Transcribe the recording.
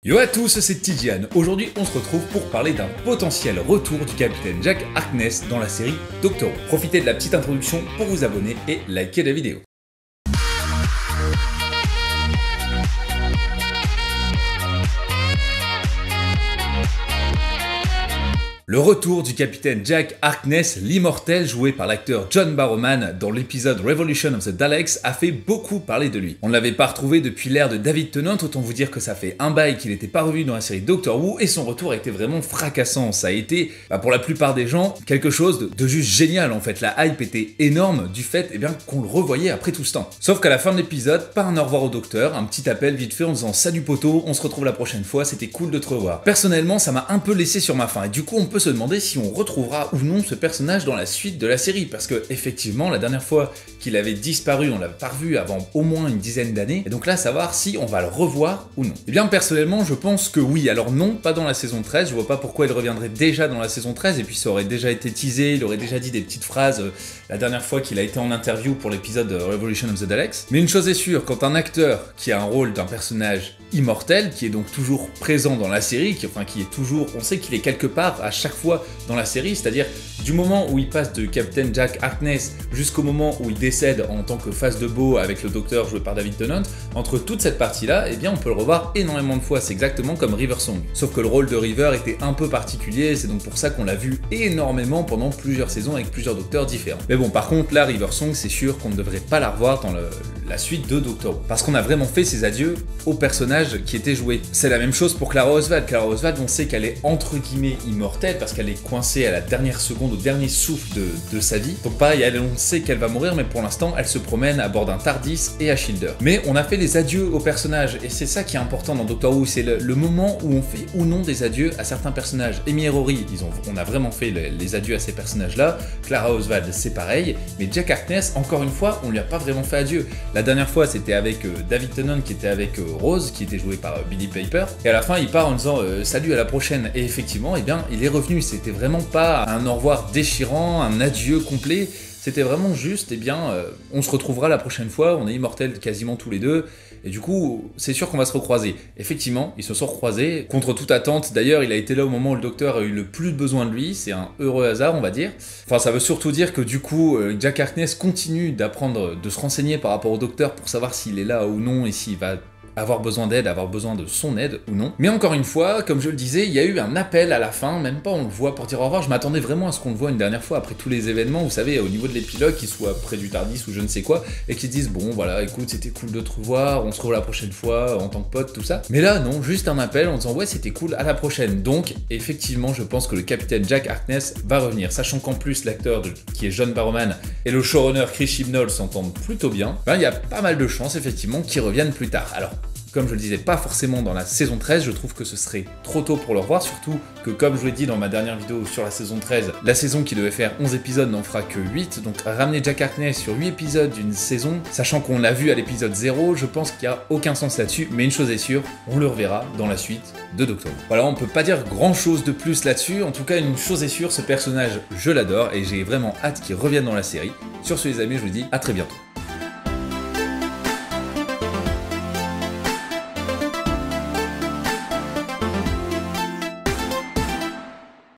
Yo à tous, c'est Tidiane. Aujourd'hui, on se retrouve pour parler d'un potentiel retour du capitaine Jack Harkness dans la série Doctor Who. Profitez de la petite introduction pour vous abonner et liker la vidéo. Le retour du capitaine Jack Harkness, l'immortel, joué par l'acteur John Barrowman dans l'épisode Revolution of the Daleks, a fait beaucoup parler de lui. On ne l'avait pas retrouvé depuis l'ère de David Tennant, autant vous dire que ça fait un bail qu'il n'était pas revu dans la série Doctor Who, et son retour a été vraiment fracassant. Ça a été, pour la plupart des gens, quelque chose de juste génial en fait. La hype était énorme du fait qu'on le revoyait après tout ce temps. Sauf qu'à la fin de l'épisode, pas un au revoir au docteur, un petit appel vite fait en disant « Salut poteau, on se retrouve la prochaine fois, c'était cool de te revoir ». Personnellement, ça m'a un peu laissé sur ma faim, et du coup on peut se demander si on retrouvera ou non ce personnage dans la suite de la série, parce que effectivement la dernière fois qu'il avait disparu, on l'avait pas revu avant au moins une dizaine d'années, et donc là savoir si on va le revoir ou non. Et bien personnellement je pense que oui, alors non, pas dans la saison 13, je vois pas pourquoi il reviendrait déjà dans la saison 13, et puis ça aurait déjà été teasé, il aurait déjà dit des petites phrases la dernière fois qu'il a été en interview pour l'épisode Revolution of the Daleks. Mais une chose est sûre, quand un acteur qui a un rôle d'un personnage immortel, qui est donc toujours présent dans la série, qui est toujours, on sait qu'il est quelque part à chaque fois dans la série, c'est-à-dire du moment où il passe de Captain Jack Harkness jusqu'au moment où il décède en tant que face de beau avec le docteur joué par David Tennant, entre toute cette partie-là, on peut le revoir énormément de fois, c'est exactement comme River Song. Sauf que le rôle de River était un peu particulier, c'est donc pour ça qu'on l'a vu énormément pendant plusieurs saisons avec plusieurs docteurs différents. Mais bon, par contre, là, River Song, c'est sûr qu'on ne devrait pas la revoir dans la suite de Doctor Who, parce qu'on a vraiment fait ses adieux au personnage qui était joué. C'est la même chose pour Clara Oswald. Clara Oswald, on sait qu'elle est entre guillemets immortelle, parce qu'elle est coincée à la dernière seconde, au dernier souffle de sa vie. Donc pareil, on sait qu'elle va mourir, mais pour l'instant, elle se promène à bord d'un TARDIS et à Shielder. Mais on a fait les adieux au personnage, et c'est ça qui est important dans Doctor Who, c'est le moment où on fait ou non des adieux à certains personnages. Amy et Rory, on a vraiment fait les adieux à ces personnages-là. Clara Oswald, c'est pareil, mais Jack Harkness, encore une fois, on lui a pas vraiment fait adieu. La dernière fois, c'était avec David Tennant qui était avec Rose, qui était joué par Billie Piper, et à la fin, il part en disant salut, à la prochaine. Et effectivement, il est revenu. C'était vraiment pas un au revoir déchirant, un adieu complet. C'était vraiment juste, on se retrouvera la prochaine fois, on est immortels quasiment tous les deux, et du coup, c'est sûr qu'on va se recroiser. Effectivement, ils se sont recroisés, contre toute attente. D'ailleurs, il a été là au moment où le docteur a eu le plus besoin de lui, c'est un heureux hasard, on va dire. Enfin, ça veut surtout dire que du coup, Jack Harkness continue d'apprendre, de se renseigner par rapport au docteur pour savoir s'il est là ou non, et s'il va avoir besoin d'aide, avoir besoin de son aide ou non. Mais encore une fois, comme je le disais, il y a eu un appel à la fin, même pas on le voit pour dire au revoir, je m'attendais vraiment à ce qu'on le voit une dernière fois après tous les événements, vous savez, au niveau de l'épilogue, qu'il soit près du Tardis ou je ne sais quoi, et qu'ils disent bon voilà, écoute, c'était cool de te revoir, on se revoit la prochaine fois en tant que pote, tout ça. Mais là non, juste un appel en disant ouais c'était cool, à la prochaine. Donc effectivement, je pense que le capitaine Jack Harkness va revenir, sachant qu'en plus l'acteur qui est John Barrowman et le showrunner Chris Chibnall s'entendent plutôt bien, il y a pas mal de chances effectivement qu'ils reviennent plus tard. Alors, comme je le disais, pas forcément dans la saison 13, je trouve que ce serait trop tôt pour le revoir, surtout que comme je l'ai dit dans ma dernière vidéo sur la saison 13, la saison qui devait faire 11 épisodes n'en fera que 8, donc ramener Jack Harkness sur 8 épisodes d'une saison, sachant qu'on l'a vu à l'épisode 0, je pense qu'il n'y a aucun sens là-dessus, mais une chose est sûre, on le reverra dans la suite de Doctor Who. Voilà, on peut pas dire grand chose de plus là-dessus, en tout cas une chose est sûre, ce personnage, je l'adore, et j'ai vraiment hâte qu'il revienne dans la série. Sur ce les amis, je vous dis à très bientôt.